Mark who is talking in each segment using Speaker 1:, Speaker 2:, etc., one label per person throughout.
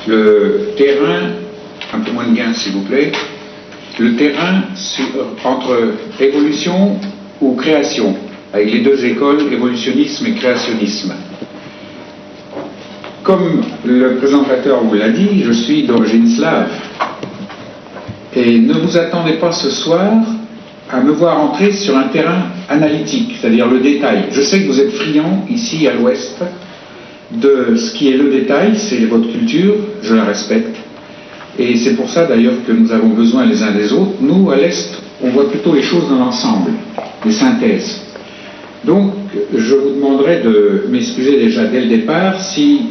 Speaker 1: le terrain, un peu moins de gain s'il vous plaît, le terrain entre évolution ou création, avec les deux écoles, évolutionnisme et créationnisme. Comme le présentateur vous l'a dit, je suis d'origine slave. Et ne vous attendez pas ce soir à me voir entrer sur un terrain analytique, c'est-à-dire le détail. Je sais que vous êtes friands, ici à l'Ouest, de ce qui est le détail, c'est votre culture, je la respecte. Et c'est pour ça d'ailleurs que nous avons besoin les uns des autres. Nous, à l'Est, on voit plutôt les choses dans l'ensemble, les synthèses. Donc, je vous demanderai de m'excuser déjà dès le départ si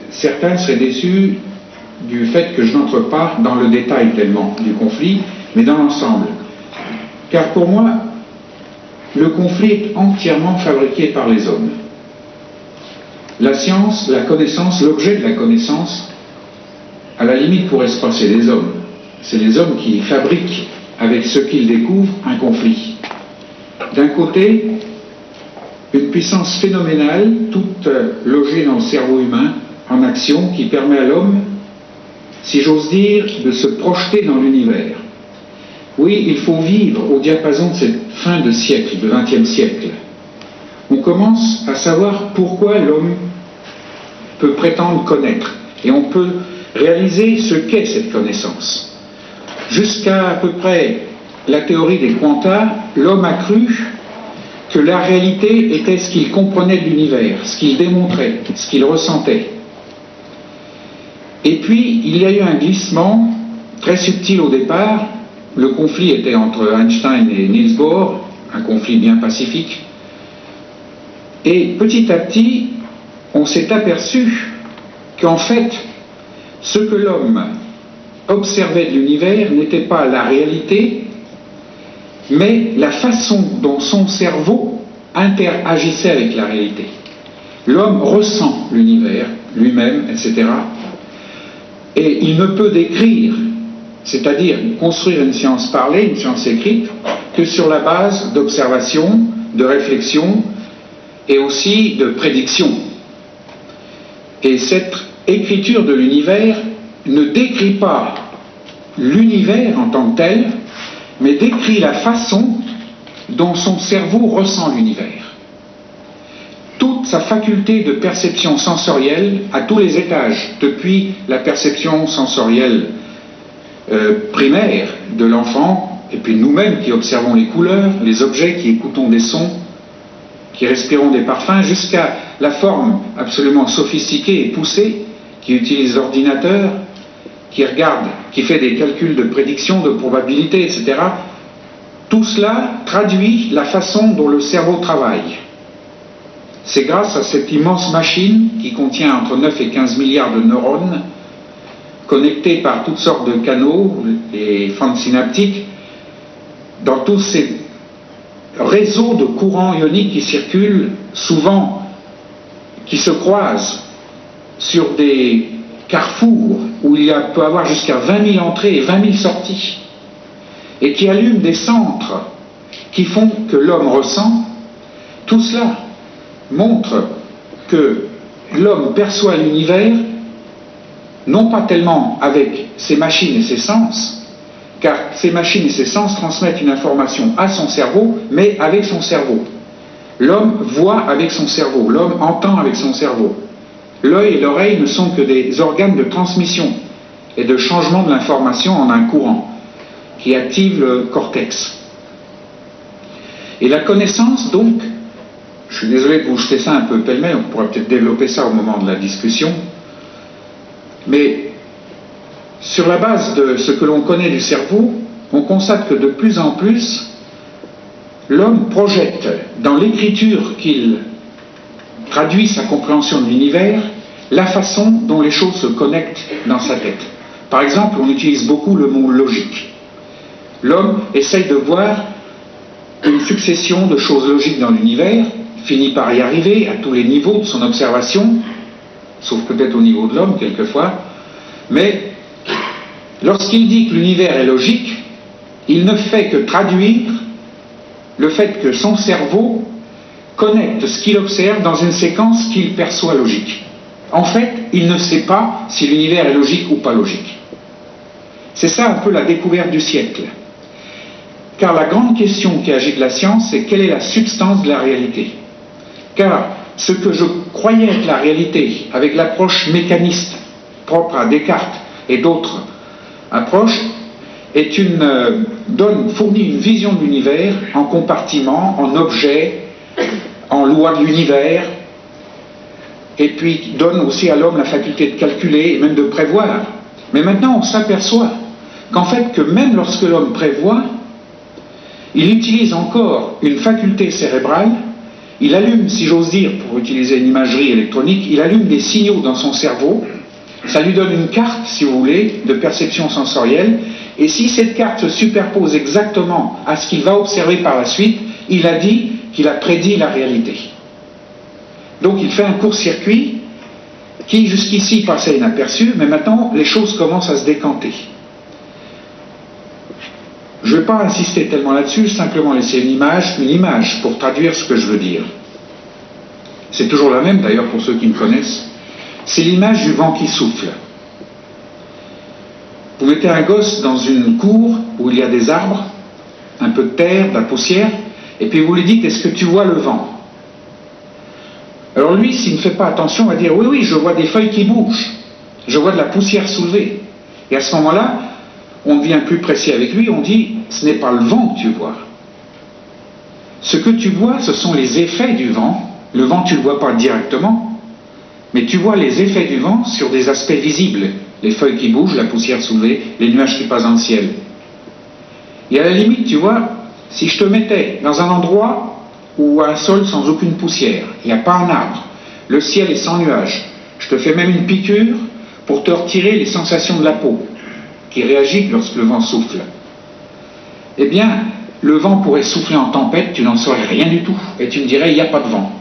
Speaker 1: certains seraient déçus du fait que je n'entre pas dans le détail tellement du conflit, mais dans l'ensemble. Car pour moi, le conflit est entièrement fabriqué par les hommes. La science, la connaissance, l'objet de la connaissance, à la limite pourrait se passer des hommes. C'est les hommes qui fabriquent, avec ce qu'ils découvrent, un conflit. D'un côté, une puissance phénoménale, toute logée dans le cerveau humain, en action, qui permet à l'homme, si j'ose dire, de se projeter dans l'univers. Oui, il faut vivre au diapason de cette fin de siècle, de XXe siècle. On commence à savoir pourquoi l'homme peut prétendre connaître. Et on peut réaliser ce qu'est cette connaissance. Jusqu'à peu près la théorie des quanta, l'homme a cru que la réalité était ce qu'il comprenait de l'univers, ce qu'il démontrait, ce qu'il ressentait. Et puis, il y a eu un glissement très subtil au départ. Le conflit était entre Einstein et Niels Bohr, un conflit bien pacifique. Et petit à petit, on s'est aperçu qu'en fait, ce que l'homme observait de l'univers n'était pas la réalité, mais la façon dont son cerveau interagissait avec la réalité. L'homme ressent l'univers, lui-même, etc. Et il ne peut décrire, c'est-à-dire construire une science parlée, une science écrite, que sur la base d'observation, de réflexion et aussi de prédiction. Et cette écriture de l'univers ne décrit pas l'univers en tant que tel, mais décrit la façon dont son cerveau ressent l'univers. Toute sa faculté de perception sensorielle à tous les étages, depuis la perception sensorielle primaire de l'enfant, et puis nous-mêmes qui observons les couleurs, les objets, qui écoutons des sons, qui respirons des parfums, jusqu'à la forme absolument sophistiquée et poussée, qui utilise l'ordinateur, qui regarde, qui fait des calculs de prédiction, de probabilité, etc. Tout cela traduit la façon dont le cerveau travaille. C'est grâce à cette immense machine qui contient entre 9 et 15 milliards de neurones, connectés par toutes sortes de canaux, les fentes synaptiques, dans tous ces réseaux de courants ioniques qui circulent, souvent qui se croisent sur des carrefours où il peut y avoir jusqu'à 20 000 entrées et 20 000 sorties, et qui allument des centres qui font que l'homme ressent. Tout cela montre que l'homme perçoit l'univers non pas tellement avec ses machines et ses sens, car ces machines et ses sens transmettent une information à son cerveau, mais avec son cerveau. L'homme voit avec son cerveau, l'homme entend avec son cerveau. L'œil et l'oreille ne sont que des organes de transmission et de changement de l'information en un courant qui active le cortex. Et la connaissance, donc, je suis désolé de vous jeter ça un peu pêle-mêle, on pourra peut-être développer ça au moment de la discussion, mais sur la base de ce que l'on connaît du cerveau, on constate que de plus en plus, l'homme projette dans l'écriture qu'il traduit sa compréhension de l'univers, la façon dont les choses se connectent dans sa tête. Par exemple, on utilise beaucoup le mot logique. L'homme essaye de voir une succession de choses logiques dans l'univers, finit par y arriver à tous les niveaux de son observation, sauf peut-être au niveau de l'homme quelquefois, mais lorsqu'il dit que l'univers est logique, il ne fait que traduire le fait que son cerveau connecte ce qu'il observe dans une séquence qu'il perçoit logique. En fait, il ne sait pas si l'univers est logique ou pas logique. C'est ça un peu la découverte du siècle. Car la grande question qui agite la science, c'est quelle est la substance de la réalité. Car ce que je croyais être la réalité, avec l'approche mécaniste propre à Descartes et d'autres approches, fournit une vision de l'univers en compartiments, en objets, en lois de l'univers, et puis donne aussi à l'homme la faculté de calculer et même de prévoir. Mais maintenant on s'aperçoit qu'en fait que même lorsque l'homme prévoit, il utilise encore une faculté cérébrale, il allume, si j'ose dire, pour utiliser une imagerie électronique, il allume des signaux dans son cerveau, ça lui donne une carte, si vous voulez, de perception sensorielle, et si cette carte se superpose exactement à ce qu'il va observer par la suite, il a dit qu'il a prédit la réalité. Donc il fait un court-circuit qui jusqu'ici passait inaperçu, mais maintenant les choses commencent à se décanter. Je ne vais pas insister tellement là-dessus, simplement laisser une image pour traduire ce que je veux dire. C'est toujours la même d'ailleurs pour ceux qui me connaissent. C'est l'image du vent qui souffle. Vous mettez un gosse dans une cour où il y a des arbres, un peu de terre, de la poussière, et puis vous lui dites, est-ce que tu vois le vent? Alors lui, s'il ne fait pas attention, va dire, oui, je vois des feuilles qui bougent, je vois de la poussière soulevée. Et à ce moment-là, on devient plus précis avec lui, on dit, ce n'est pas le vent que tu vois. Ce que tu vois, ce sont les effets du vent. Le vent, tu ne le vois pas directement, mais tu vois les effets du vent sur des aspects visibles. Les feuilles qui bougent, la poussière soulevée, les nuages qui passent dans le ciel. Et à la limite, tu vois, si je te mettais dans un endroit où un sol sans aucune poussière, il n'y a pas un arbre, le ciel est sans nuages, je te fais même une piqûre pour te retirer les sensations de la peau, qui réagit lorsque le vent souffle. Eh bien, le vent pourrait souffler en tempête, tu n'en saurais rien du tout, et tu me dirais, il n'y a pas de vent.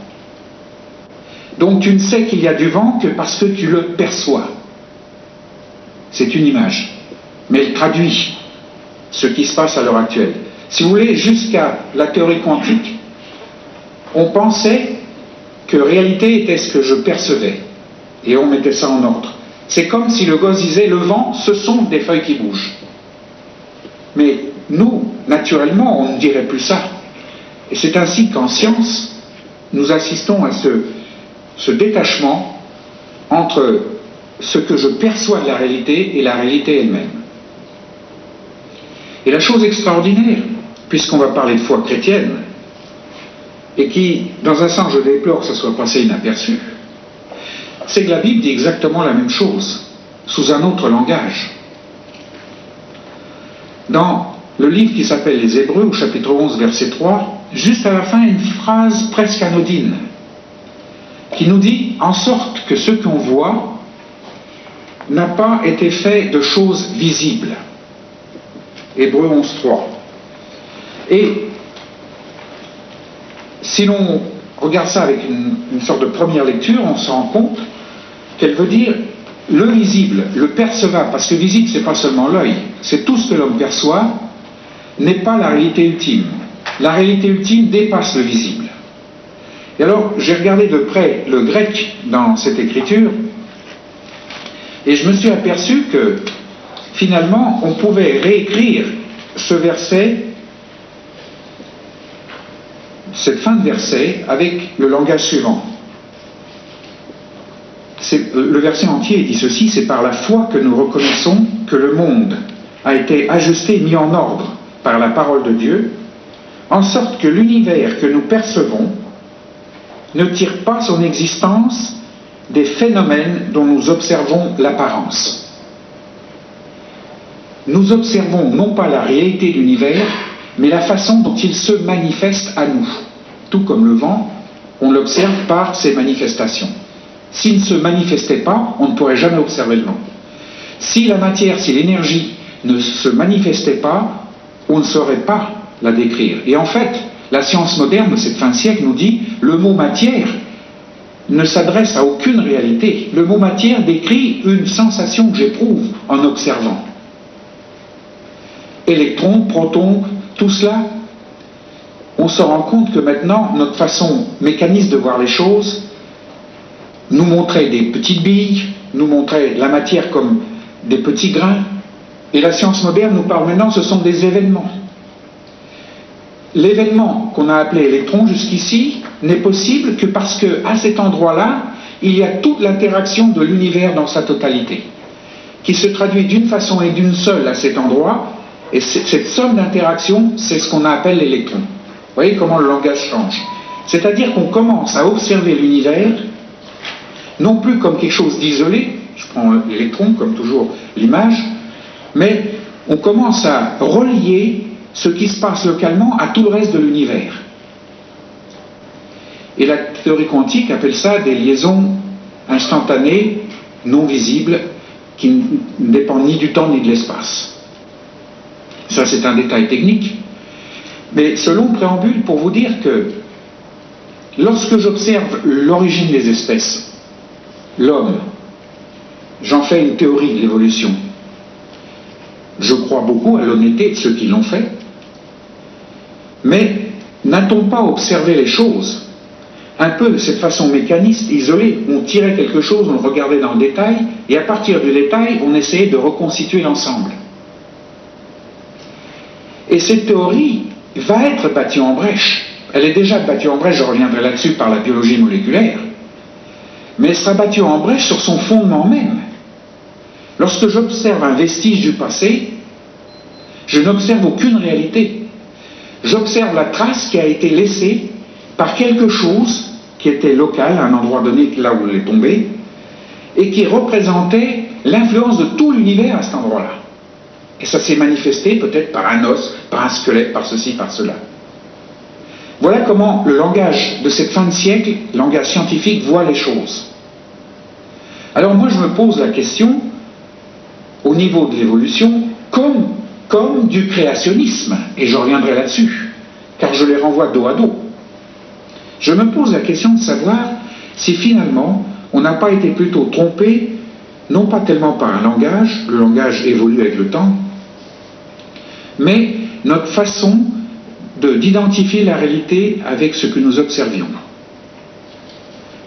Speaker 1: Donc tu ne sais qu'il y a du vent que parce que tu le perçois. C'est une image, mais elle traduit ce qui se passe à l'heure actuelle. Si vous voulez, jusqu'à la théorie quantique, on pensait que réalité était ce que je percevais, et on mettait ça en ordre. C'est comme si le gosse disait, le vent, ce sont des feuilles qui bougent. Mais nous, naturellement, on ne dirait plus ça. Et c'est ainsi qu'en science, nous assistons à ce détachement entre ce que je perçois de la réalité et la réalité elle-même. Et la chose extraordinaire, puisqu'on va parler de foi chrétienne, et qui, dans un sens, je déplore que ça soit passé inaperçu, c'est que la Bible dit exactement la même chose, sous un autre langage. Dans le livre qui s'appelle Les Hébreux, au chapitre 11, verset 3, juste à la fin, une phrase presque anodine, qui nous dit « En sorte que ce qu'on voit n'a pas été fait de choses visibles. » Hébreux 11, 3. Et si l'on regarde ça avec une sorte de première lecture, on se rend compte qu'elle veut dire le visible, le percevable, parce que visible, c'est pas seulement l'œil, c'est tout ce que l'homme perçoit, n'est pas la réalité ultime. La réalité ultime dépasse le visible. Et alors, j'ai regardé de près le grec dans cette écriture, et je me suis aperçu que, finalement, on pouvait réécrire ce verset, cette fin de verset, avec le langage suivant. Le verset entier dit ceci, c'est par la foi que nous reconnaissons que le monde a été ajusté, mis en ordre par la parole de Dieu, en sorte que l'univers que nous percevons ne tire pas son existence des phénomènes dont nous observons l'apparence. Nous observons non pas la réalité de l'univers, mais la façon dont il se manifeste à nous. Tout comme le vent, on l'observe par ses manifestations. S'il ne se manifestait pas, on ne pourrait jamais observer le vent. Si la matière, si l'énergie ne se manifestait pas, on ne saurait pas la décrire. Et en fait, la science moderne de cette fin de siècle nous dit le mot matière ne s'adresse à aucune réalité. Le mot matière décrit une sensation que j'éprouve en observant. Électrons, protons, tout cela, on se rend compte que maintenant, notre façon mécaniste de voir les choses nous montrait des petites billes, nous montrait la matière comme des petits grains, et la science moderne nous parle maintenant, ce sont des événements. L'événement qu'on a appelé électron jusqu'ici n'est possible que parce qu'à cet endroit-là, il y a toute l'interaction de l'univers dans sa totalité, qui se traduit d'une façon et d'une seule à cet endroit, et cette somme d'interactions, c'est ce qu'on appelle l'électron. Vous voyez comment le langage change. C'est-à-dire qu'on commence à observer l'univers, non plus comme quelque chose d'isolé, je prends l'électron comme toujours l'image, mais on commence à relier ce qui se passe localement à tout le reste de l'univers. Et la théorie quantique appelle ça des liaisons instantanées, non visibles, qui ne dépendent ni du temps ni de l'espace. Ça, c'est un détail technique. Mais ce long préambule pour vous dire que lorsque j'observe l'origine des espèces, l'homme, j'en fais une théorie de l'évolution. Je crois beaucoup à l'honnêteté de ceux qui l'ont fait, mais n'a-t-on pas observé les choses un peu de cette façon mécaniste, isolée? On tirait quelque chose, on le regardait dans le détail, et à partir du détail, on essayait de reconstituer l'ensemble. Et cette théorie va être battue en brèche. Elle est déjà battue en brèche, je reviendrai là-dessus, par la biologie moléculaire, mais elle sera battue en brèche sur son fondement même. Lorsque j'observe un vestige du passé, je n'observe aucune réalité. J'observe la trace qui a été laissée par quelque chose qui était local, à un endroit donné, là où elle est tombée, et qui représentait l'influence de tout l'univers à cet endroit-là. Et ça s'est manifesté peut-être par un os, par un squelette, par ceci, par cela. Voilà comment le langage de cette fin de siècle, le langage scientifique, voit les choses. Alors moi je me pose la question, au niveau de l'évolution, comme du créationnisme, et je reviendrai là-dessus, car je les renvoie dos à dos. Je me pose la question de savoir si finalement on n'a pas été plutôt trompé, non pas tellement par un langage, le langage évolue avec le temps, mais notre façon d'identifier la réalité avec ce que nous observions.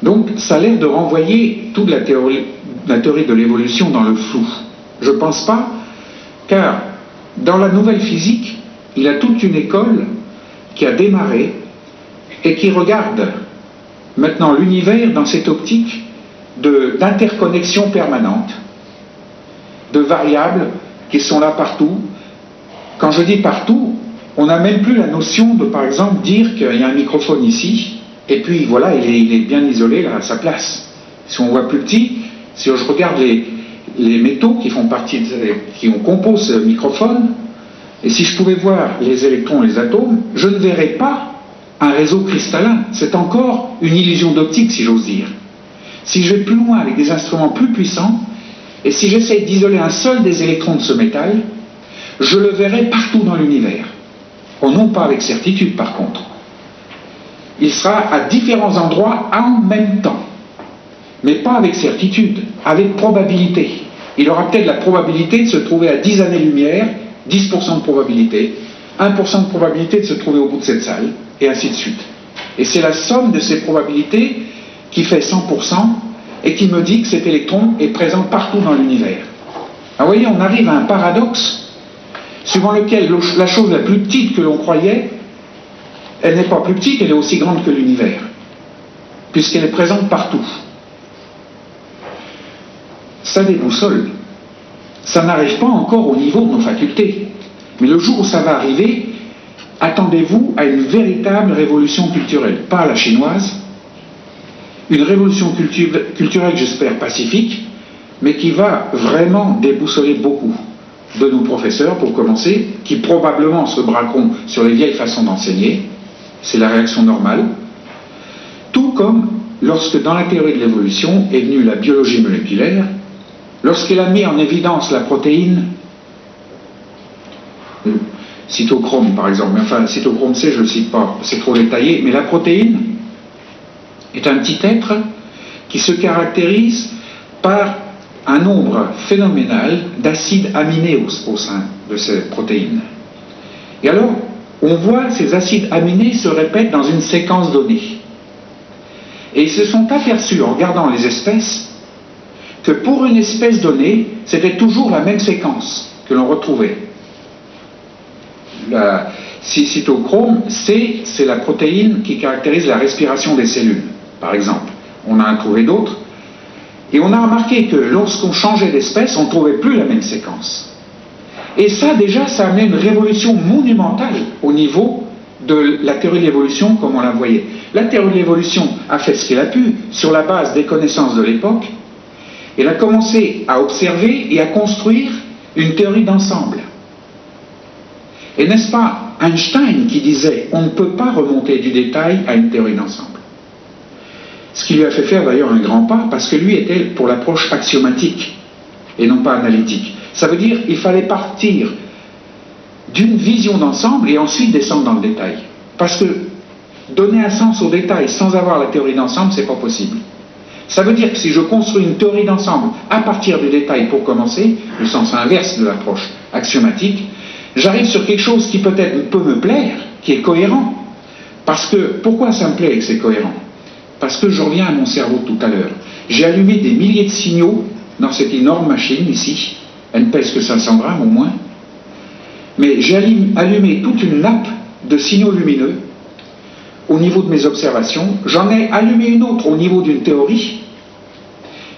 Speaker 1: Donc ça a l'air de renvoyer toute la théorie de l'évolution dans le flou. Je ne pense pas, car dans la nouvelle physique, il y a toute une école qui a démarré et qui regarde maintenant l'univers dans cette optique d'interconnexion permanente, de variables qui sont là partout. Quand je dis partout, on n'a même plus la notion de, par exemple, dire qu'il y a un microphone ici, et puis voilà, il est bien isolé là, à sa place. Si on voit plus petit, si je regarde les métaux qui font partie, qui composent ce microphone, et si je pouvais voir les électrons et les atomes, je ne verrais pas un réseau cristallin. C'est encore une illusion d'optique, si j'ose dire. Si je vais plus loin avec des instruments plus puissants, et si j'essaie d'isoler un seul des électrons de ce métal, je le verrai partout dans l'univers. Oh, non pas avec certitude, par contre. Il sera à différents endroits en même temps. Mais pas avec certitude, avec probabilité. Il aura peut-être la probabilité de se trouver à 10 années-lumière, 10% de probabilité, 1% de probabilité de se trouver au bout de cette salle, et ainsi de suite. Et c'est la somme de ces probabilités qui fait 100% et qui me dit que cet électron est présent partout dans l'univers. Alors vous voyez, on arrive à un paradoxe suivant lequel la chose la plus petite que l'on croyait, elle n'est pas plus petite, elle est aussi grande que l'univers, puisqu'elle est présente partout. Ça déboussole. Ça n'arrive pas encore au niveau de nos facultés. Mais le jour où ça va arriver, attendez-vous à une véritable révolution culturelle. Pas à la chinoise, une révolution culturelle, j'espère, pacifique, mais qui va vraiment déboussoler beaucoup de nos professeurs, pour commencer, qui probablement se braqueront sur les vieilles façons d'enseigner. C'est la réaction normale. Tout comme lorsque dans la théorie de l'évolution est venue la biologie moléculaire, lorsqu'elle a mis en évidence la protéine, cytochrome par exemple, mais enfin cytochrome C je ne le cite pas, c'est trop détaillé, mais la protéine est un petit être qui se caractérise par un nombre phénoménal d'acides aminés au sein de ces protéines. Et alors, on voit ces acides aminés se répètent dans une séquence donnée. Et ils se sont aperçus, en regardant les espèces, que pour une espèce donnée, c'était toujours la même séquence que l'on retrouvait. La cytochrome C, c'est la protéine qui caractérise la respiration des cellules, par exemple. On en a trouvé d'autres. Et on a remarqué que lorsqu'on changeait d'espèce, on ne trouvait plus la même séquence. Et ça, déjà, ça a amené une révolution monumentale au niveau de la théorie de l'évolution comme on la voyait. La théorie de l'évolution a fait ce qu'elle a pu sur la base des connaissances de l'époque. Elle a commencé à observer et à construire une théorie d'ensemble. Et n'est-ce pas Einstein qui disait « on ne peut pas remonter du détail à une théorie d'ensemble ». Ce qui lui a fait faire d'ailleurs un grand pas, parce que lui était pour l'approche axiomatique et non pas analytique. Ça veut dire qu'il fallait partir d'une vision d'ensemble et ensuite descendre dans le détail. Parce que donner un sens au détail sans avoir la théorie d'ensemble, c'est pas possible. Ça veut dire que si je construis une théorie d'ensemble à partir du détail pour commencer, le sens inverse de l'approche axiomatique, j'arrive sur quelque chose qui peut-être peut me plaire, qui est cohérent. Parce que, pourquoi ça me plaît et que c'est cohérent? Parce que je reviens à mon cerveau tout à l'heure. J'ai allumé des milliers de signaux dans cette énorme machine ici. Elle ne pèse que 500 grammes au moins. Mais j'ai allumé toute une nappe de signaux lumineux au niveau de mes observations. J'en ai allumé une autre au niveau d'une théorie.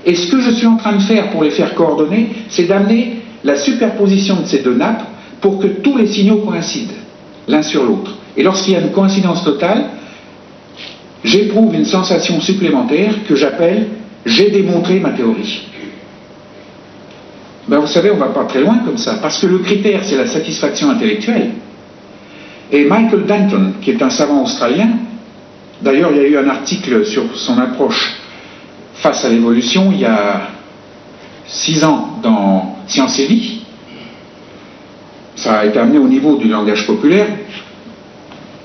Speaker 1: Et ce que je suis en train de faire pour les faire coordonner, c'est d'amener la superposition de ces deux nappes pour que tous les signaux coïncident l'un sur l'autre. Et lorsqu'il y a une coïncidence totale, j'éprouve une sensation supplémentaire que j'appelle « j'ai démontré ma théorie ». Ben vous savez, on ne va pas très loin comme ça, parce que le critère, c'est la satisfaction intellectuelle. Et Michael Denton, qui est un savant australien, d'ailleurs il y a eu un article sur son approche face à l'évolution il y a 6 ans dans Science et Vie. Ça a été amené au niveau du langage populaire,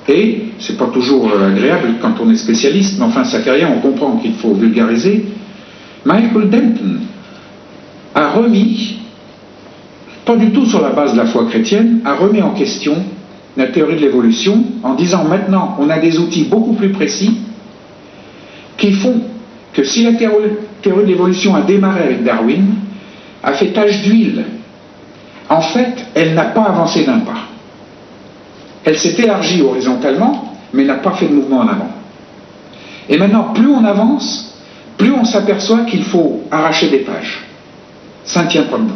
Speaker 1: et c'est pas toujours agréable quand on est spécialiste, mais enfin ça fait rien, on comprend qu'il faut vulgariser. Michael Denton a remis, pas du tout sur la base de la foi chrétienne, a remis en question la théorie de l'évolution en disant maintenant on a des outils beaucoup plus précis qui font que si la théorie de l'évolution a démarré avec Darwin, a fait tache d'huile, en fait elle n'a pas avancé d'un pas. Elle s'est élargie horizontalement, mais n'a pas fait de mouvement en avant. Et maintenant, plus on avance, plus on s'aperçoit qu'il faut arracher des pages. Ça ne tient pas debout.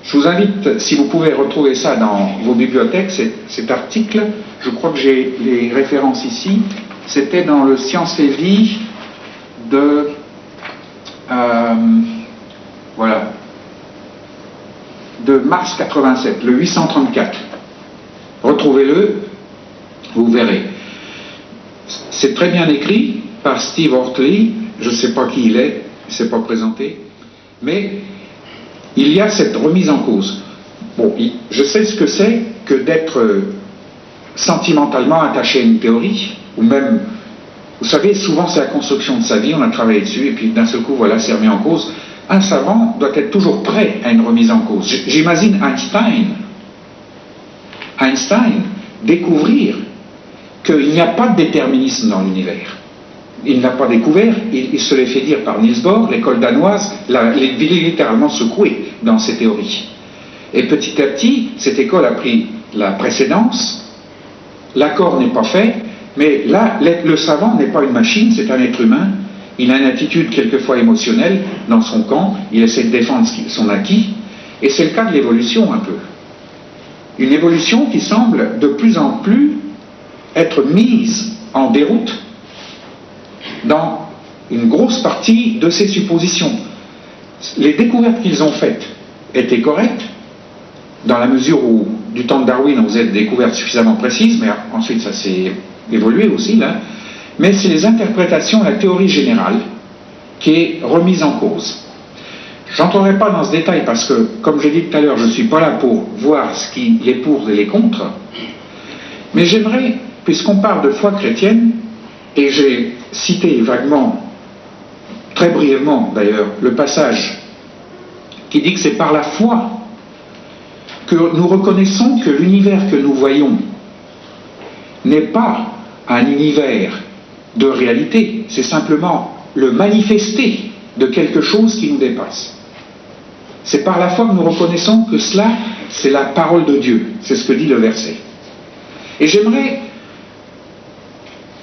Speaker 1: Je vous invite, si vous pouvez retrouver ça dans vos bibliothèques, cet article, je crois que j'ai les références ici, c'était dans le Science et Vie de... voilà. De mars 87, le 834. Retrouvez-le, vous verrez. C'est très bien écrit par Steve Ortley, je ne sais pas qui il est, il ne s'est pas présenté, mais il y a cette remise en cause. Bon, je sais ce que c'est que d'être sentimentalement attaché à une théorie, ou même, vous savez, souvent c'est la construction de sa vie, on a travaillé dessus, et puis d'un seul coup, voilà, c'est remis en cause. Un savant doit être toujours prêt à une remise en cause. J'imagine Einstein découvrir qu'il n'y a pas de déterminisme dans l'univers. Il ne l'a pas découvert, il se l'est fait dire par Niels Bohr, l'école danoise, il est littéralement secoué dans ses théories. Et petit à petit, cette école a pris la précédence, l'accord n'est pas fait, mais là, le savant n'est pas une machine, c'est un être humain, il a une attitude quelquefois émotionnelle dans son camp, il essaie de défendre son acquis, et c'est le cas de l'évolution un peu. Une évolution qui semble de plus en plus être mise en déroute dans une grosse partie de ses suppositions. Les découvertes qu'ils ont faites étaient correctes, dans la mesure où, du temps de Darwin, on faisait des découvertes suffisamment précises, mais ensuite ça s'est évolué aussi, là. Mais c'est les interprétations, la théorie générale, qui est remise en cause. Je n'entrerai pas dans ce détail parce que, comme j'ai dit tout à l'heure, je ne suis pas là pour voir ce qui est pour et les contre, mais j'aimerais, puisqu'on parle de foi chrétienne, et j'ai cité vaguement, très brièvement d'ailleurs, le passage qui dit que c'est par la foi que nous reconnaissons que l'univers que nous voyons n'est pas un univers de réalité, c'est simplement le manifester de quelque chose qui nous dépasse. C'est par la foi que nous reconnaissons que cela, c'est la parole de Dieu. C'est ce que dit le verset. Et j'aimerais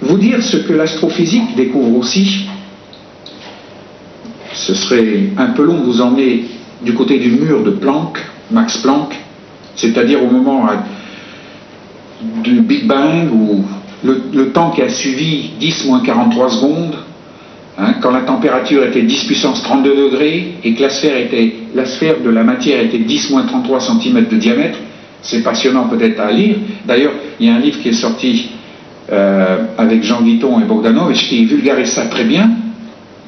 Speaker 1: vous dire ce que l'astrophysique découvre aussi. Ce serait un peu long de vous emmener du côté du mur de Planck, Max Planck, c'est-à-dire au moment du Big Bang, ou le temps qui a suivi 10 moins 43 secondes, quand la température était 10 puissance 32 degrés et que la sphère de la matière était 10 moins 33 cm de diamètre. C'est passionnant peut-être à lire. D'ailleurs, il y a un livre qui est sorti avec Jean Guiton et Bogdanovich qui vulgarise ça très bien.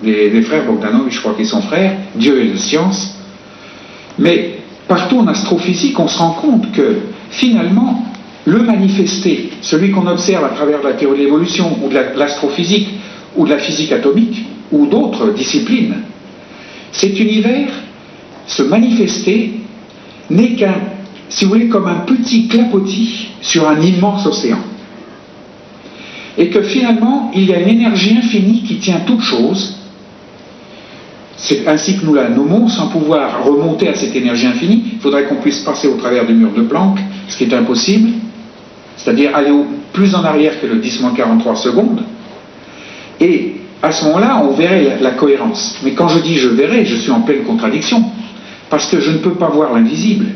Speaker 1: Les frères Bogdanovich, je crois qu'ils sont frères, Dieu et la science. Mais partout en astrophysique, on se rend compte que finalement, le manifesté, celui qu'on observe à travers la théorie de l'évolution ou de l'astrophysique ou de la physique atomique ou d'autres disciplines, cet univers, ce manifesté, n'est qu'un, si vous voulez, comme un petit clapotis sur un immense océan. Et que finalement, il y a une énergie infinie qui tient toute chose. C'est ainsi que nous la nommons, sans pouvoir remonter à cette énergie infinie. Il faudrait qu'on puisse passer au travers du mur de Planck, ce qui est impossible, c'est-à-dire aller plus en arrière que le 10-43 secondes. Et à ce moment-là, on verrait la cohérence. Mais quand je dis je verrai, je suis en pleine contradiction, parce que je ne peux pas voir l'invisible.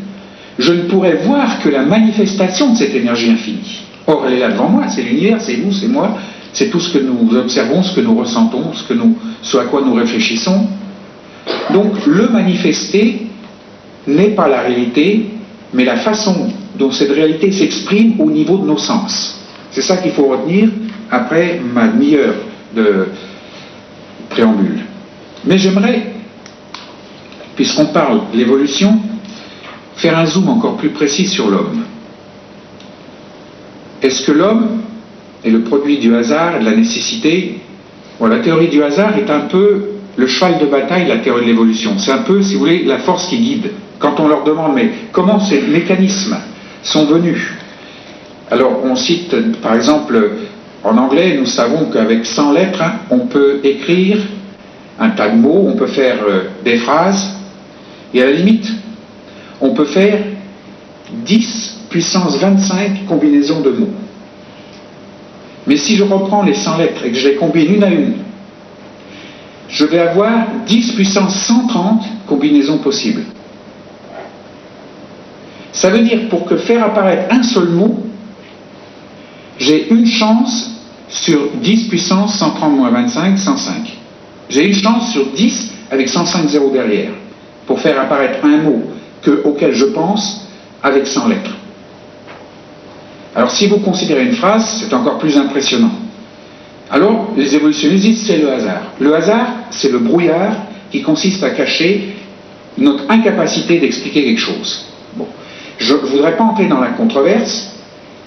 Speaker 1: Je ne pourrais voir que la manifestation de cette énergie infinie. Or, elle est là devant moi, c'est l'univers, c'est vous, c'est moi, c'est tout ce que nous observons, ce que nous ressentons, ce à quoi nous réfléchissons. Donc, le manifester n'est pas la réalité, mais la façon dont cette réalité s'exprime au niveau de nos sens. C'est ça qu'il faut retenir après ma demi-heure de préambule. Mais j'aimerais, puisqu'on parle de l'évolution, faire un zoom encore plus précis sur l'homme. Est-ce que l'homme est le produit du hasard et de la nécessité? Bon, la théorie du hasard est un peu le cheval de bataille de la théorie de l'évolution. C'est un peu, si vous voulez, la force qui guide. Quand on leur demande, mais comment ces mécanismes sont venus? Alors, on cite, par exemple, en anglais, nous savons qu'avec 100 lettres, on peut écrire un tas de mots, on peut faire des phrases, et à la limite, on peut faire 10 puissance 25 combinaisons de mots. Mais si je reprends les 100 lettres et que je les combine une à une, je vais avoir 10 puissance 130 combinaisons possibles. Ça veut dire pour que faire apparaître un seul mot, j'ai une chance sur 10 puissance 130 moins 25, 105. J'ai une chance sur 10 avec 105 zéros derrière pour faire apparaître un mot auquel je pense avec 100 lettres. Alors si vous considérez une phrase, c'est encore plus impressionnant. Alors les évolutionnistes disent c'est le hasard. Le hasard, c'est le brouillard qui consiste à cacher notre incapacité d'expliquer quelque chose. Bon. Je ne voudrais pas entrer dans la controverse.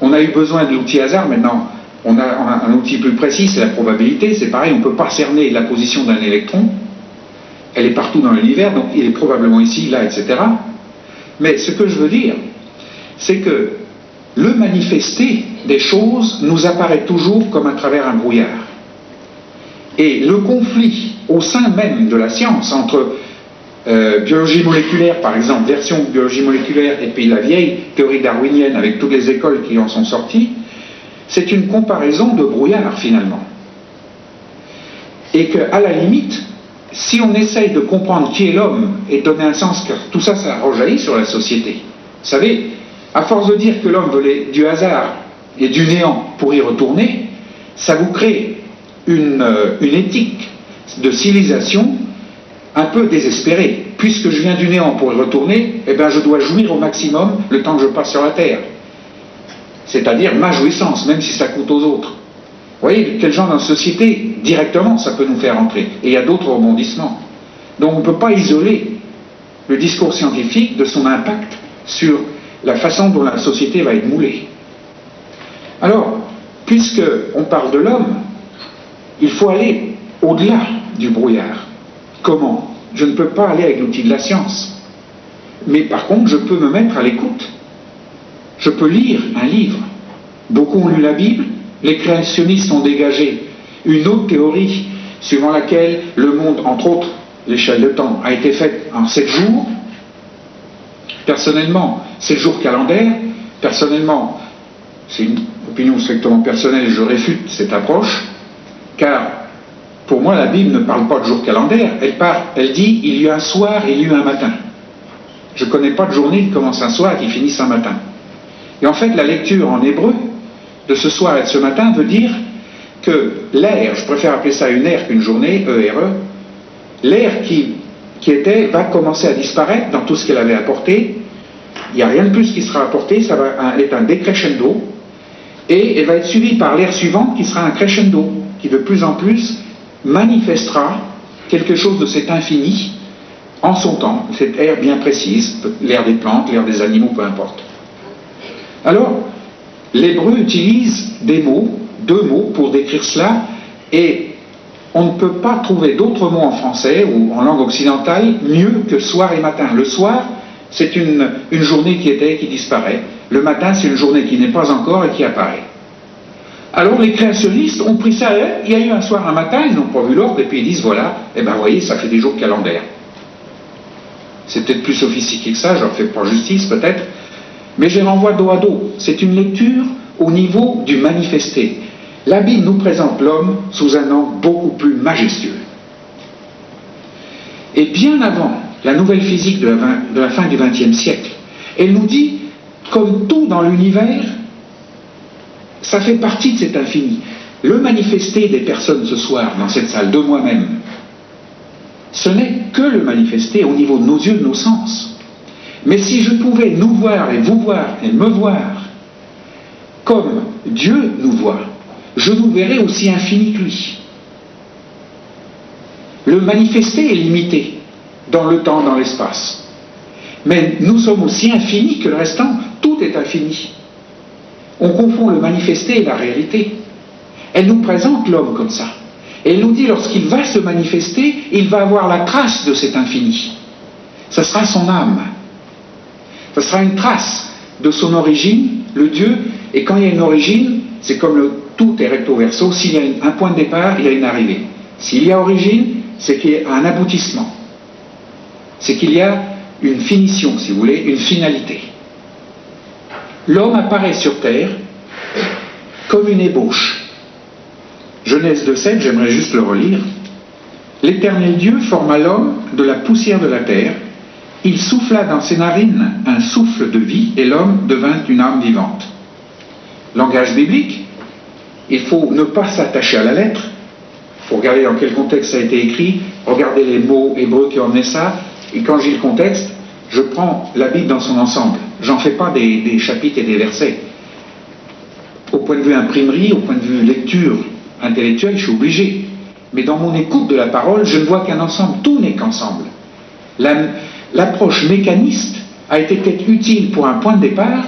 Speaker 1: On a eu besoin de l'outil hasard, maintenant on a un outil plus précis, c'est la probabilité. C'est pareil, on ne peut pas cerner la position d'un électron. Elle est partout dans l'univers, donc il est probablement ici, là, etc. Mais ce que je veux dire, c'est que le manifester des choses nous apparaît toujours comme à travers un brouillard. Et le conflit au sein même de la science entre biologie moléculaire, par exemple, version biologie moléculaire, et puis la vieille théorie darwinienne avec toutes les écoles qui en sont sorties, c'est une comparaison de brouillard finalement. Et qu'à la limite, si on essaye de comprendre qui est l'homme et de donner un sens, car tout ça, ça rejaillit sur la société. Vous savez, à force de dire que l'homme veut du hasard et du néant pour y retourner, ça vous crée une éthique de civilisation un peu désespérée. Puisque je viens du néant pour y retourner, eh bien je dois jouir au maximum le temps que je passe sur la terre. C'est-à-dire ma jouissance, même si ça coûte aux autres. Vous voyez quel genre de société, directement, ça peut nous faire entrer. Et il y a d'autres rebondissements. Donc on ne peut pas isoler le discours scientifique de son impact sur la façon dont la société va être moulée. Alors, puisqu'on parle de l'homme, il faut aller au-delà du brouillard. Comment? Je ne peux pas aller avec l'outil de la science. Mais par contre, je peux me mettre à l'écoute. Je peux lire un livre. Beaucoup ont lu la Bible. Les créationnistes ont dégagé une autre théorie suivant laquelle le monde, entre autres, l'échelle de temps, a été faite en 7 jours. Personnellement, 7 jours calendaires. Personnellement, c'est une opinion strictement personnelle et je réfute cette approche, car pour moi la Bible ne parle pas de jours calendaires, elle dit il y a un soir et il y a un matin. Je ne connais pas de journée qui commence un soir et qui finisse un matin. Et en fait, la lecture en hébreu de ce soir et de ce matin veut dire que l'ère, je préfère appeler ça une ère qu'une journée, E-R-E, l'ère qui va commencer à disparaître dans tout ce qu'elle avait apporté. Il n'y a rien de plus qui sera apporté, ça va être un décrescendo, et elle va être suivie par l'ère suivante qui sera un crescendo, qui de plus en plus manifestera quelque chose de cet infini en son temps, cette ère bien précise, l'ère des plantes, l'ère des animaux, peu importe. Alors, l'hébreu utilise des mots, 2 mots pour décrire cela, et on ne peut pas trouver d'autres mots en français ou en langue occidentale mieux que soir et matin. Le soir, c'est une journée qui disparaît. Le matin, c'est une journée qui n'est pas encore et qui apparaît. Alors les créationnistes ont pris ça, il y a eu un soir, un matin, ils n'ont pas vu l'ordre, et puis ils disent voilà, eh ben voyez, ça fait des jours calendaires. C'est peut-être plus sophistiqué que ça, je leur fais pas justice peut-être, mais je les renvoie dos à dos. C'est une lecture au niveau du manifesté. La Bible nous présente l'homme sous un angle beaucoup plus majestueux. Et bien avant la nouvelle physique de la fin du XXe siècle, elle nous dit, comme tout dans l'univers, ça fait partie de cet infini. Le manifesté des personnes ce soir dans cette salle, de moi-même, ce n'est que le manifesté au niveau de nos yeux, de nos sens. Mais si je pouvais nous voir et vous voir et me voir comme Dieu nous voit, je nous verrais aussi infini que lui. Le manifesté est limité dans le temps, dans l'espace. Mais nous sommes aussi infinis que le restant, tout est infini. On confond le manifesté et la réalité. Elle nous présente l'homme comme ça. Et elle nous dit, lorsqu'il va se manifester, il va avoir la trace de cet infini. Ce sera son âme. Ce sera une trace de son origine, le Dieu. Et quand il y a une origine, c'est comme tout est recto verso. S'il y a un point de départ, il y a une arrivée. S'il y a origine, c'est qu'il y a un aboutissement. C'est qu'il y a une finition, si vous voulez, une finalité. L'homme apparaît sur terre comme une ébauche. Genèse 2,7, j'aimerais juste le relire. L'Éternel Dieu forma l'homme de la poussière de la terre. Il souffla dans ses narines un souffle de vie et l'homme devint une âme vivante. Langage biblique, il faut ne pas s'attacher à la lettre. Il faut regarder dans quel contexte ça a été écrit, regarder les mots hébreux qui ont emmené ça. Et quand j'ai le contexte, je prends la Bible dans son ensemble. J'en fais pas des chapitres et des versets. Au point de vue imprimerie, au point de vue lecture intellectuelle, je suis obligé. Mais dans mon écoute de la parole, je ne vois qu'un ensemble. Tout n'est qu'ensemble. L'approche mécaniste a été peut-être utile pour un point de départ,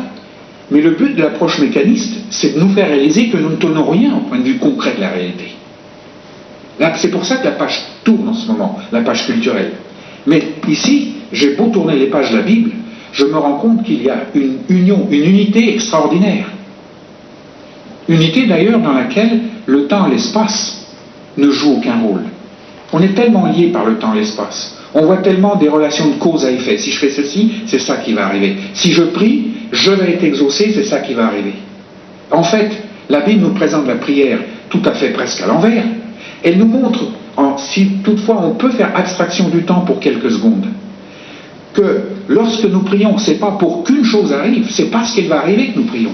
Speaker 1: mais le but de l'approche mécaniste, c'est de nous faire réaliser que nous ne tenons rien au point de vue concret de la réalité. Là, c'est pour ça que la page tourne en ce moment, la page culturelle. Mais ici, j'ai beau tourner les pages de la Bible, je me rends compte qu'il y a une union, une unité extraordinaire. Unité d'ailleurs dans laquelle le temps et l'espace ne jouent aucun rôle. On est tellement liés par le temps et l'espace. On voit tellement des relations de cause à effet. Si je fais ceci, c'est ça qui va arriver. Si je prie, je vais être exaucé, c'est ça qui va arriver. En fait, la Bible nous présente la prière tout à fait presque à l'envers. Elle nous montre, si toutefois on peut faire abstraction du temps pour quelques secondes, que lorsque nous prions, c'est pas pour qu'une chose arrive, c'est parce qu'elle va arriver que nous prions.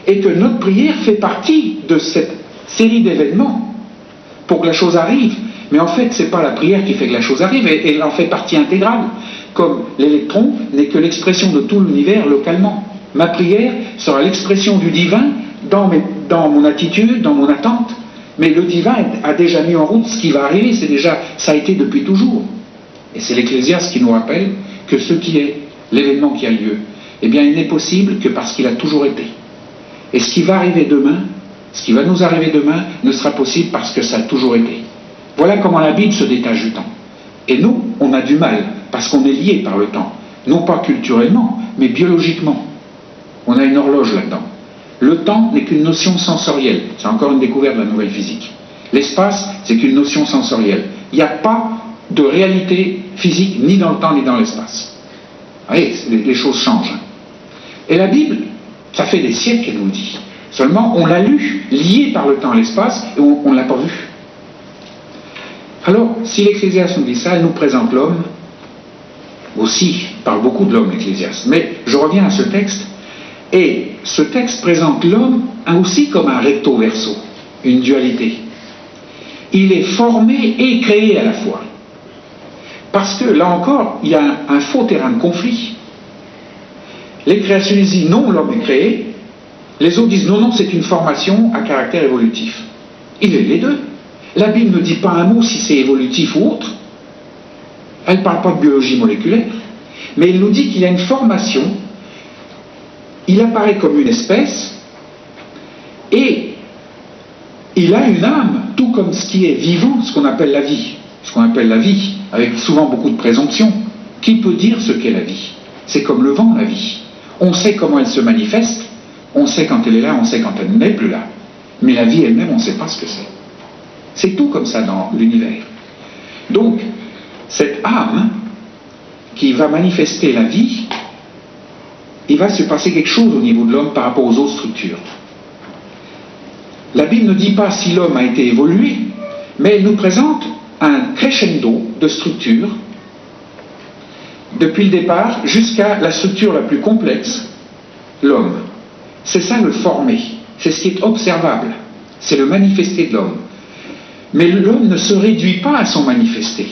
Speaker 1: Et que notre prière fait partie de cette série d'événements pour que la chose arrive. Mais en fait, c'est pas la prière qui fait que la chose arrive, elle en fait partie intégrale. Comme l'électron n'est que l'expression de tout l'univers localement. Ma prière sera l'expression du divin dans mon attitude, dans mon attente. Mais le divin a déjà mis en route ce qui va arriver, ça a été depuis toujours. Et c'est l'Ecclésiaste qui nous rappelle que ce qui est l'événement qui a lieu, eh bien il n'est possible que parce qu'il a toujours été. Et ce qui va arriver demain, ce qui va nous arriver demain, ne sera possible parce que ça a toujours été. Voilà comment la Bible se détache du temps. Et nous, on a du mal, parce qu'on est lié par le temps. Non pas culturellement, mais biologiquement. On a une horloge là-dedans. Le temps n'est qu'une notion sensorielle. C'est encore une découverte de la nouvelle physique. L'espace, c'est qu'une notion sensorielle. Il n'y a pas de réalité physique ni dans le temps ni dans l'espace. Vous voyez, les choses changent. Et la Bible, ça fait des siècles qu'elle nous le dit. Seulement, on l'a lu, lié par le temps et l'espace, et on ne l'a pas vu. Alors, si l'Ecclésiaste nous dit ça, elle nous présente l'homme, aussi, il parle beaucoup de l'homme, l'Ecclésiaste. Mais je reviens à ce texte, et ce texte présente l'homme aussi comme un recto verso, une dualité. Il est formé et créé à la fois. Parce que, là encore, il y a un faux terrain de conflit. Les créationnistes disent non, l'homme est créé. Les autres disent non, non, c'est une formation à caractère évolutif. Il est les deux. La Bible ne dit pas un mot si c'est évolutif ou autre. Elle ne parle pas de biologie moléculaire. Mais elle nous dit qu'il y a une formation. Il apparaît comme une espèce et il a une âme, tout comme ce qui est vivant, ce qu'on appelle la vie. Ce qu'on appelle la vie, avec souvent beaucoup de présomption. Qui peut dire ce qu'est la vie? C'est comme le vent, la vie. On sait comment elle se manifeste, on sait quand elle est là, on sait quand elle n'est plus là. Mais la vie elle-même, on ne sait pas ce que c'est. C'est tout comme ça dans l'univers. Donc, cette âme qui va manifester la vie, il va se passer quelque chose au niveau de l'homme par rapport aux autres structures. La Bible ne dit pas si l'homme a été évolué, mais elle nous présente un crescendo de structures depuis le départ jusqu'à la structure la plus complexe, l'homme. C'est ça le formé, c'est ce qui est observable, c'est le manifesté de l'homme. Mais l'homme ne se réduit pas à son manifesté.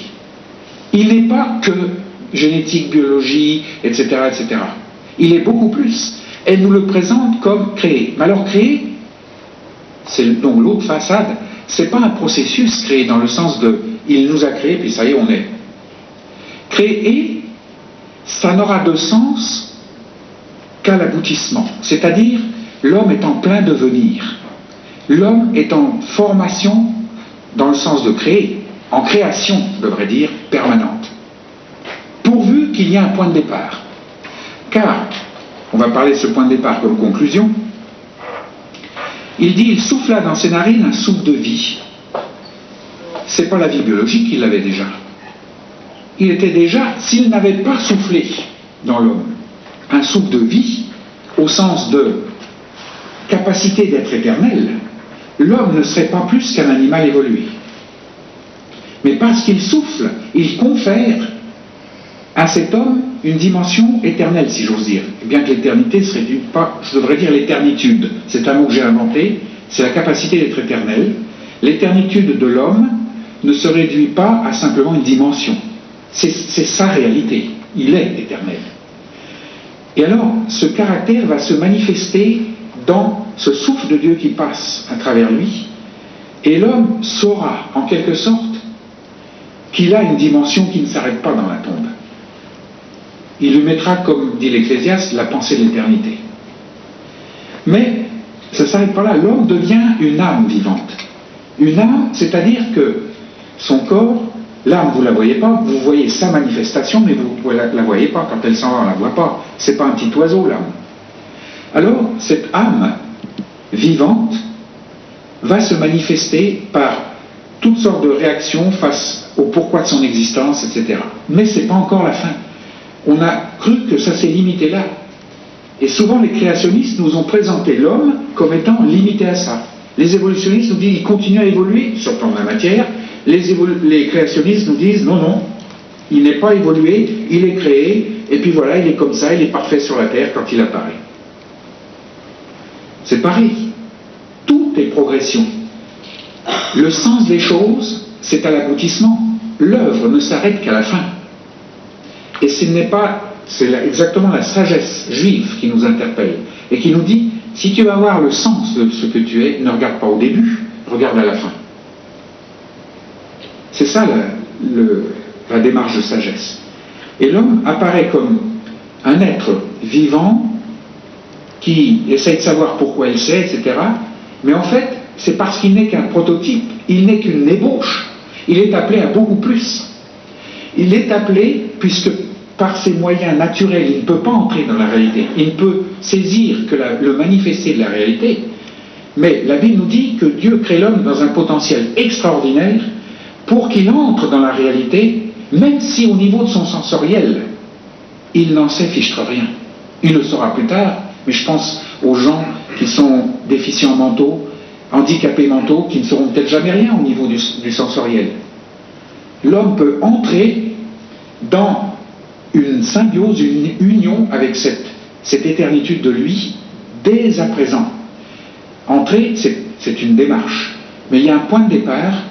Speaker 1: Il n'est pas que génétique, biologie, etc., etc. Il est beaucoup plus. Elle nous le présente comme créé. Mais alors créé, c'est donc l'autre façade, c'est pas un processus créé dans le sens de il nous a créé puis ça y est on est. Créé, ça n'aura de sens qu'à l'aboutissement. C'est-à-dire l'homme est en plein devenir. L'homme est en formation dans le sens de créer, en création, je devrais dire, permanente. Pourvu qu'il y ait un point de départ. Car, on va parler de ce point de départ comme conclusion, il dit, il souffla dans ses narines un souffle de vie. C'est pas la vie biologique, il l'avait déjà. Il était déjà, s'il n'avait pas soufflé dans l'homme, un souffle de vie, au sens de capacité d'être éternel, l'homme ne serait pas plus qu'un animal évolué. Mais parce qu'il souffle, il confère à cet homme une dimension éternelle, si j'ose dire. Bien que l'éternité serait pas, je devrais dire l'éternitude. C'est un mot que j'ai inventé, c'est la capacité d'être éternel. L'éternitude de l'homme ne se réduit pas à simplement une dimension. C'est sa réalité. Il est éternel. Et alors, ce caractère va se manifester dans ce souffle de Dieu qui passe à travers lui, et l'homme saura, en quelque sorte, qu'il a une dimension qui ne s'arrête pas dans la tombe. Il lui mettra, comme dit l'Ecclésiaste, la pensée de l'éternité. Mais ça ne s'arrête pas là. L'homme devient une âme vivante. Une âme, c'est-à-dire que son corps, l'âme, vous ne la voyez pas, vous voyez sa manifestation, mais vous ne la voyez pas. Quand elle s'en va, on ne la voit pas. Ce n'est pas un petit oiseau, l'âme. Alors, cette âme vivante va se manifester par toutes sortes de réactions face au pourquoi de son existence, etc. Mais ce n'est pas encore la fin. On a cru que ça s'est limité là. Et souvent, les créationnistes nous ont présenté l'homme comme étant limité à ça. Les évolutionnistes nous disent qu'il continue à évoluer sur le plan de la matière. Les créationnistes nous disent non, non, il n'est pas évolué, il est créé, et puis voilà, il est comme ça, il est parfait sur la terre quand il apparaît. C'est pareil. Tout est progression. Le sens des choses, c'est à l'aboutissement. L'œuvre ne s'arrête qu'à la fin. Et ce n'est pas, c'est exactement la sagesse juive qui nous interpelle et qui nous dit, si tu vas voir le sens de ce que tu es, ne regarde pas au début, regarde à la fin. C'est ça la démarche de sagesse. Et l'homme apparaît comme un être vivant qui essaye de savoir pourquoi il sait, etc. Mais en fait, c'est parce qu'il n'est qu'un prototype, il n'est qu'une ébauche. Il est appelé à beaucoup plus. Il est appelé, puisque par ses moyens naturels, il ne peut pas entrer dans la réalité. Il ne peut saisir que le manifesté de la réalité. Mais la Bible nous dit que Dieu crée l'homme dans un potentiel extraordinaire pour qu'il entre dans la réalité, même si au niveau de son sensoriel, il n'en sait fichtre rien. Il le saura plus tard, mais je pense aux gens qui sont déficients mentaux, handicapés mentaux, qui ne sauront peut-être jamais rien au niveau du sensoriel. L'homme peut entrer dans une symbiose, une union avec cette éternitude de lui, dès à présent. Entrer, c'est une démarche. Mais il y a un point de départ,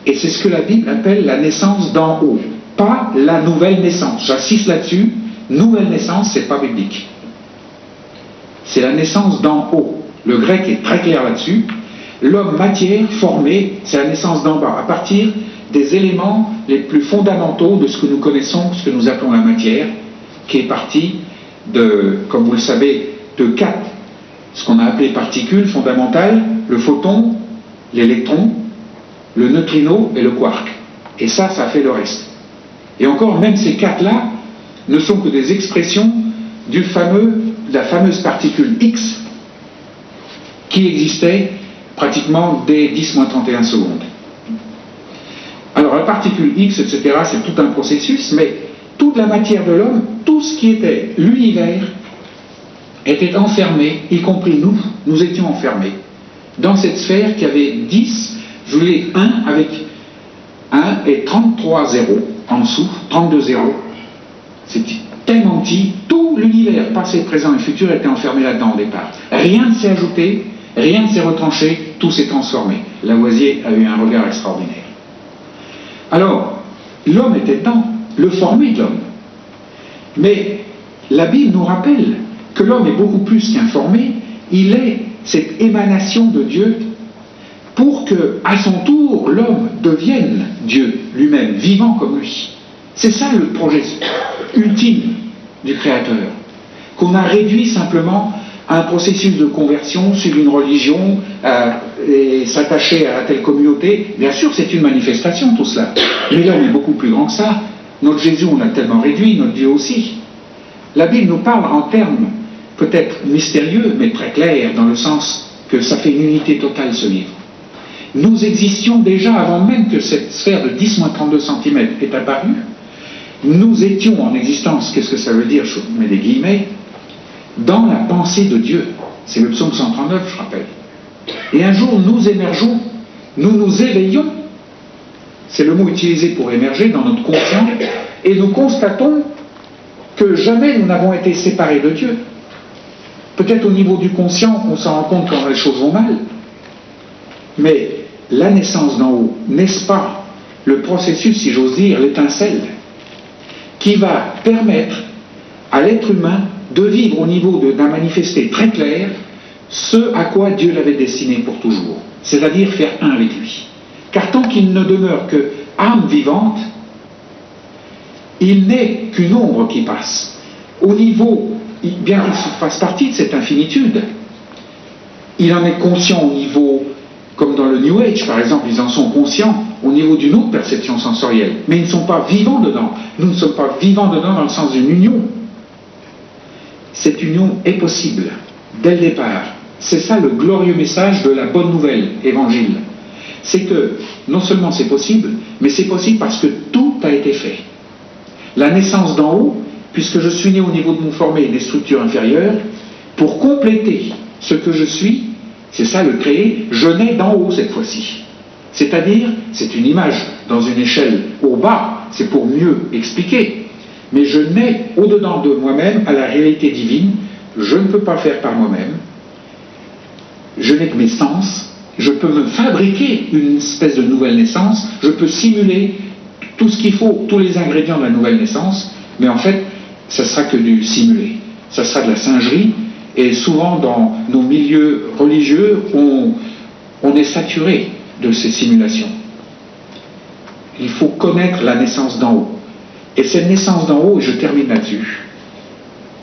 Speaker 1: et c'est ce que la Bible appelle la naissance d'en haut. Pas la nouvelle naissance. J'insiste là-dessus, nouvelle naissance, c'est pas biblique. C'est la naissance d'en haut. Le grec est très clair là-dessus. L'homme matière, formé, c'est la naissance d'en bas, à partir des éléments les plus fondamentaux de ce que nous connaissons, ce que nous appelons la matière, qui est partie de, comme vous le savez, de 4, ce qu'on a appelé particules fondamentales, le photon, l'électron, le neutrino et le quark. Et ça fait le reste. Et encore, même ces 4-là ne sont que des expressions de la fameuse particule X qui existait pratiquement dès 10-31 secondes. Alors la particule X, etc., c'est tout un processus, mais toute la matière de l'homme, tout ce qui était l'univers, était enfermé, y compris nous étions enfermés, dans cette sphère qui avait 10, je voulais 1 avec 1 et 33 zéros en dessous, 32 zéros. C'était tellement petit, tout l'univers, passé, présent et futur, était enfermé là-dedans au départ. Rien ne s'est ajouté, rien ne s'est retranché, tout s'est transformé. Lavoisier a eu un regard extraordinaire. Alors, l'homme était dedans, le formé de l'homme. Mais la Bible nous rappelle que l'homme est beaucoup plus qu'un formé, il est cette émanation de Dieu pour que, à son tour, l'homme devienne Dieu lui-même, vivant comme lui. C'est ça le projet ultime du Créateur, qu'on a réduit simplement à un processus de conversion, suivre une religion, et s'attacher à telle communauté. Bien sûr, c'est une manifestation tout cela, mais l'homme est beaucoup plus grand que ça. Notre Jésus, on l'a tellement réduit, notre Dieu aussi. La Bible nous parle en termes peut-être mystérieux, mais très clairs, dans le sens que ça fait une unité totale, ce livre. Nous existions déjà, avant même que cette sphère de 10-32 cm est apparue, nous étions en existence, qu'est-ce que ça veut dire, je mets des guillemets, dans la pensée de Dieu. C'est le psaume 139, je rappelle. Et un jour, nous émergeons, nous nous éveillons, c'est le mot utilisé pour émerger dans notre conscience, et nous constatons que jamais nous n'avons été séparés de Dieu. Peut-être au niveau du conscient, on s'en rend compte quand les choses vont mal, mais la naissance d'en haut, n'est-ce pas le processus, si j'ose dire, l'étincelle, qui va permettre à l'être humain de vivre au niveau d'un manifesté très clair ce à quoi Dieu l'avait destiné pour toujours, c'est-à-dire faire un avec lui. Car tant qu'il ne demeure que âme vivante, il n'est qu'une ombre qui passe. Au niveau, bien qu'il fasse partie de cette infinitude, il en est conscient au niveau, comme dans le New Age par exemple, ils en sont conscients au niveau d'une autre perception sensorielle, mais ils ne sont pas vivants dedans. Nous ne sommes pas vivants dedans dans le sens d'une union. Cette union est possible, dès le départ. C'est ça le glorieux message de la bonne nouvelle, évangile. C'est que, non seulement c'est possible, mais c'est possible parce que tout a été fait. La naissance d'en haut, puisque je suis né au niveau de mon formé et des structures inférieures, pour compléter ce que je suis, c'est ça le créer, je nais d'en haut cette fois-ci. C'est-à-dire, c'est une image dans une échelle au bas, c'est pour mieux expliquer, mais je nais au-dedans de moi-même à la réalité divine, je ne peux pas le faire par moi-même, je n'ai que mes sens, je peux me fabriquer une espèce de nouvelle naissance, je peux simuler tout ce qu'il faut, tous les ingrédients de la nouvelle naissance, mais en fait, ça sera que du simulé, ça sera de la singerie, et souvent dans nos milieux religieux, on est saturé de ces simulations. Il faut connaître la naissance d'en haut. Et cette naissance d'en haut, et je termine là-dessus,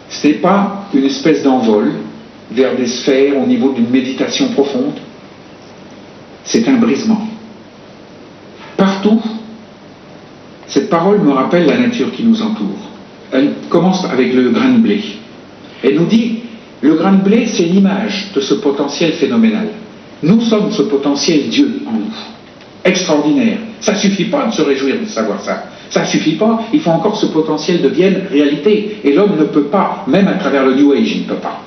Speaker 1: ce n'est pas une espèce d'envol vers des sphères au niveau d'une méditation profonde, c'est un brisement. Partout, cette parole me rappelle la nature qui nous entoure. Elle commence avec le grain de blé. Elle nous dit, le grain de blé, c'est l'image de ce potentiel phénoménal. Nous sommes ce potentiel Dieu en nous. Extraordinaire. Ça ne suffit pas de se réjouir de savoir ça. Ça ne suffit pas, il faut encore que ce potentiel devienne réalité. Et l'homme ne peut pas, même à travers le New Age, il ne peut pas.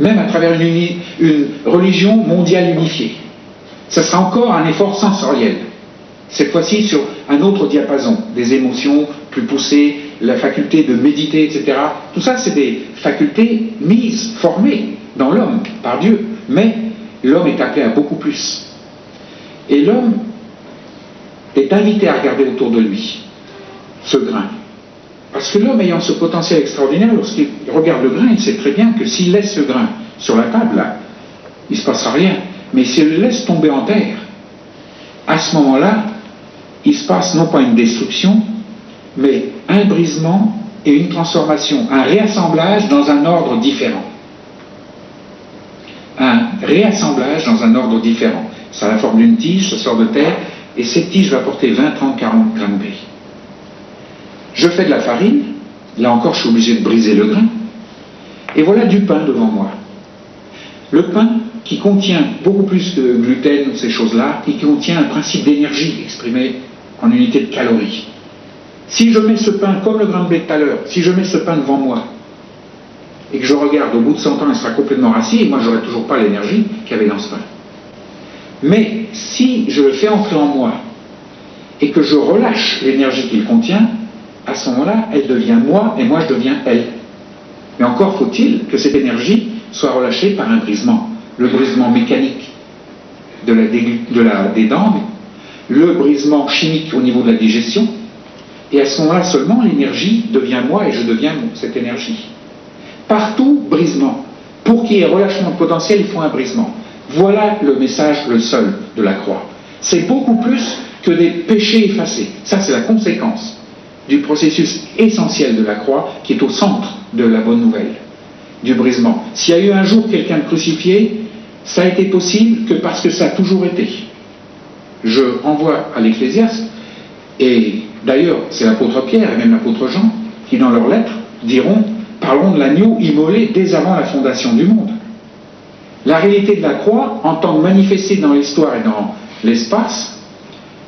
Speaker 1: Même à travers une religion mondiale unifiée. Ça sera encore un effort sensoriel. Cette fois-ci sur un autre diapason, des émotions plus poussées, la faculté de méditer, etc. Tout ça, c'est des facultés mises, formées dans l'homme, par Dieu. Mais l'homme est appelé à beaucoup plus. Et l'homme est invité à regarder autour de lui ce grain. Parce que l'homme ayant ce potentiel extraordinaire, lorsqu'il regarde le grain, il sait très bien que s'il laisse ce grain sur la table, là, il ne se passera rien. Mais s'il le laisse tomber en terre, à ce moment-là, il se passe non pas une destruction, mais un brisement et une transformation, un réassemblage dans un ordre différent. Un réassemblage dans un ordre différent. Ça a la forme d'une tige, ça sort de terre, et cette tige va porter 20, 30, 40 grammes de blé. Je fais de la farine, là encore je suis obligé de briser le grain, et voilà du pain devant moi. Le pain qui contient beaucoup plus de gluten ou ces choses-là, et qui contient un principe d'énergie exprimé en unité de calories. Si je mets ce pain, comme le grain de blé de tout à l'heure, si je mets ce pain devant moi, et que je regarde, au bout de 100 ans, il sera complètement rassis, et moi je n'aurai toujours pas l'énergie qu'il y avait dans ce pain. Mais si je le fais entrer en moi, et que je relâche l'énergie qu'il contient, à ce moment-là, elle devient moi, et moi je deviens elle. Mais encore faut-il que cette énergie soit relâchée par un brisement. Le brisement mécanique des dents, le brisement chimique au niveau de la digestion, et à ce moment-là seulement l'énergie devient moi et je deviens cette énergie. Partout, brisement. Pour qu'il y ait relâchement de potentiel, il faut un brisement. Voilà le message, le seul, de la croix. C'est beaucoup plus que des péchés effacés. Ça, c'est la conséquence du processus essentiel de la croix qui est au centre de la bonne nouvelle, du brisement. S'il y a eu un jour quelqu'un de crucifié, ça a été possible que parce que ça a toujours été. Je renvoie à l'Ecclésiaste, et d'ailleurs c'est l'apôtre Pierre et même l'apôtre Jean qui dans leurs lettres parleront de l'agneau immolé dès avant la fondation du monde. La réalité de la croix, en tant que manifestée dans l'histoire et dans l'espace,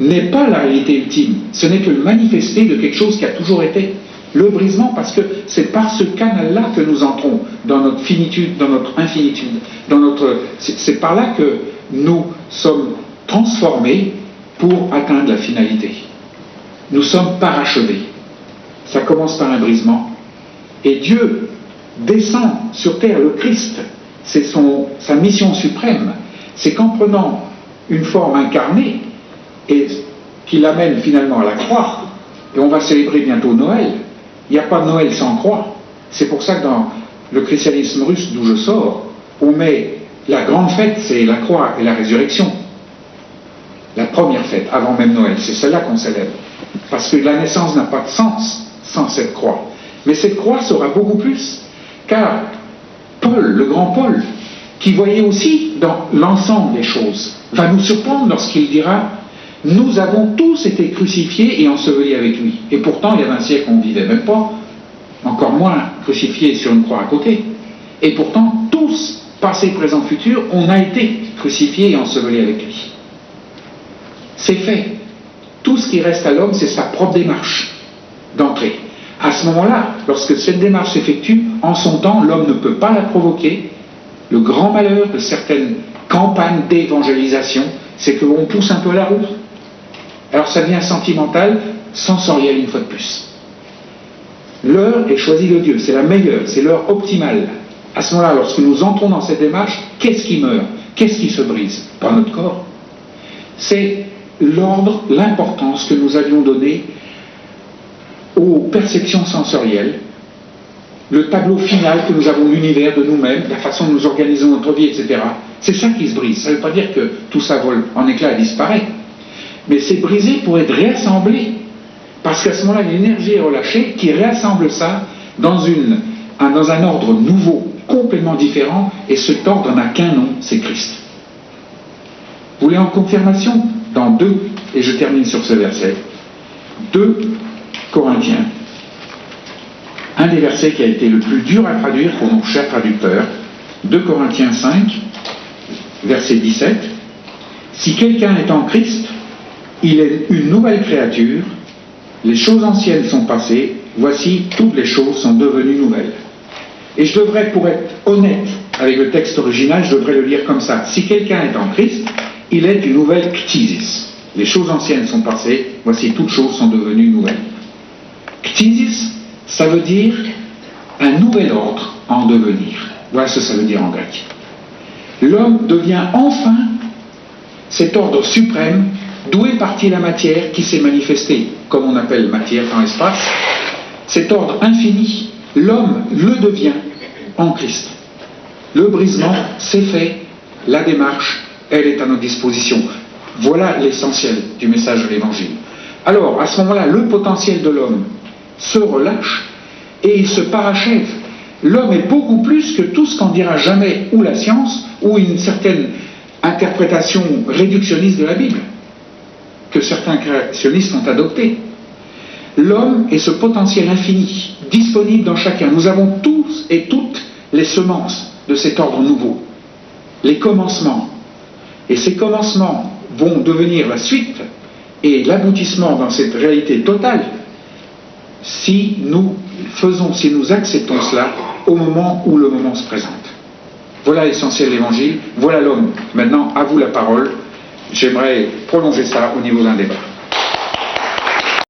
Speaker 1: n'est pas la réalité ultime. Ce n'est que le manifesté de quelque chose qui a toujours été. Le brisement, parce que c'est par ce canal-là que nous entrons dans notre finitude, dans notre infinitude. C'est par là que nous sommes transformés pour atteindre la finalité. Nous sommes parachevés. Ça commence par un brisement. Et Dieu descend sur terre, le Christ. C'est sa mission suprême. C'est qu'en prenant une forme incarnée, et qui l'amène finalement à la croix, et on va célébrer bientôt Noël. Il n'y a pas de Noël sans croix. C'est pour ça que dans le christianisme russe d'où je sors, on met la grande fête, c'est la croix et la résurrection. La première fête, avant même Noël, c'est celle-là qu'on célèbre. Parce que la naissance n'a pas de sens sans cette croix. Mais cette croix sera beaucoup plus, car Paul, le grand Paul, qui voyait aussi dans l'ensemble des choses, va nous surprendre lorsqu'il dira « Nous avons tous été crucifiés et ensevelis avec lui. » Et pourtant, il y avait un siècle, on ne vivait même pas, encore moins crucifiés sur une croix à côté. Et pourtant, tous, passé, présent, futur, on a été crucifiés et ensevelis avec lui. C'est fait. Tout ce qui reste à l'homme, c'est sa propre démarche d'entrée. À ce moment-là, lorsque cette démarche s'effectue, en son temps, l'homme ne peut pas la provoquer. Le grand malheur de certaines campagnes d'évangélisation, c'est qu'on pousse un peu à la roue. Alors ça devient sentimental, sensoriel une fois de plus. L'heure est choisie de Dieu, c'est la meilleure, c'est l'heure optimale. À ce moment-là, lorsque nous entrons dans cette démarche, qu'est-ce qui meurt? Qu'est-ce qui se brise? Pas notre corps. C'est l'ordre, l'importance que nous avions donné aux perceptions sensorielles, le tableau final que nous avons de l'univers, de nous-mêmes, la façon dont nous organisons notre vie, etc. C'est ça qui se brise. Ça ne veut pas dire que tout ça vole en éclats et disparaît. Mais c'est brisé pour être réassemblé. Parce qu'à ce moment-là, l'énergie est relâchée qui réassemble ça dans un ordre nouveau, complètement différent, et cet ordre n'a qu'un nom, c'est Christ. Vous voulez en confirmation? Dans 2, et je termine sur ce verset, 2 Corinthiens, un des versets qui a été le plus dur à traduire pour nos chers traducteurs, 2 Corinthiens 5, verset 17, si quelqu'un est en Christ, il est une nouvelle créature, les choses anciennes sont passées, voici toutes les choses sont devenues nouvelles. Et je devrais, pour être honnête avec le texte original, je devrais le lire comme ça. Si quelqu'un est en Christ, il est une nouvelle ktisis. Les choses anciennes sont passées, voici toutes choses sont devenues nouvelles. Ktisis, ça veut dire un nouvel ordre en devenir. Voilà ce que ça veut dire en grec. L'homme devient enfin cet ordre suprême d'où est partie la matière qui s'est manifestée, comme on appelle matière dans l'espace. Cet ordre infini, l'homme le devient en Christ. Le brisement, c'est fait, la démarche, elle est à notre disposition. Voilà l'essentiel du message de l'Évangile. Alors, à ce moment-là, le potentiel de l'homme se relâche et il se parachève. L'homme est beaucoup plus que tout ce qu'en dira jamais ou la science ou une certaine interprétation réductionniste de la Bible, que certains créationnistes ont adopté. L'homme est ce potentiel infini, disponible dans chacun. Nous avons tous et toutes les semences de cet ordre nouveau, les commencements. Et ces commencements vont devenir la suite et l'aboutissement dans cette réalité totale si nous acceptons cela au moment où le moment se présente. Voilà l'essentiel de l'Évangile, voilà l'homme. Maintenant, à vous la parole. J'aimerais prolonger ça au niveau d'un débat.